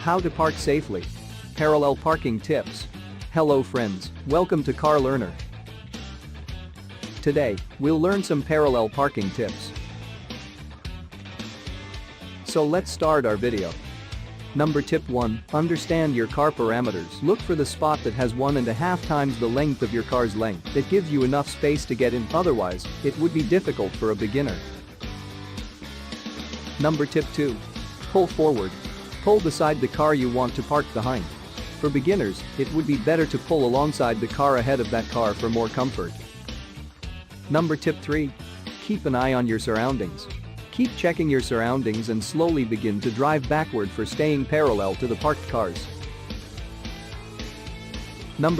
How to park safely. Parallel parking tips. Hello friends, welcome to Car Learner. Today, we'll learn some parallel parking tips. So let's start our video. Tip 1, understand your car parameters. Look for the spot that has 1.5 times the length of your car's length. It gives you enough space to get in, otherwise, it would be difficult for a beginner. Tip 2, pull forward. Pull beside the car you want to park behind. For beginners, it would be better to pull alongside the car ahead of that car for more comfort. Tip 3, keep an eye on your surroundings. Keep checking your surroundings and slowly begin to drive backward for staying parallel to the parked cars.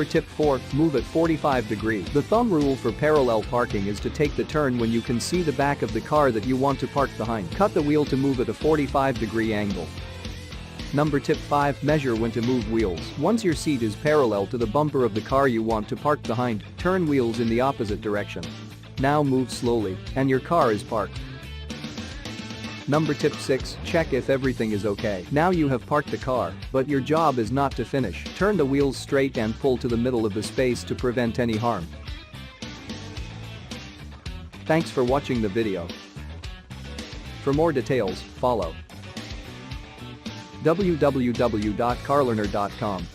Tip 4, move at 45 degrees. The thumb rule for parallel parking is to take the turn when you can see the back of the car that you want to park behind. Cut the wheel to move at a 45-degree angle. Tip 5, measure when to move wheels. Once your seat is parallel to the bumper of the car you want to park behind, turn wheels in the opposite direction. Now move slowly, and your car is parked. Tip 6, check if everything is okay. Now you have parked the car, but your job is not to finish. Turn the wheels straight and pull to the middle of the space to prevent any harm. Thanks for watching the video. For more details, follow www.carlearner.com.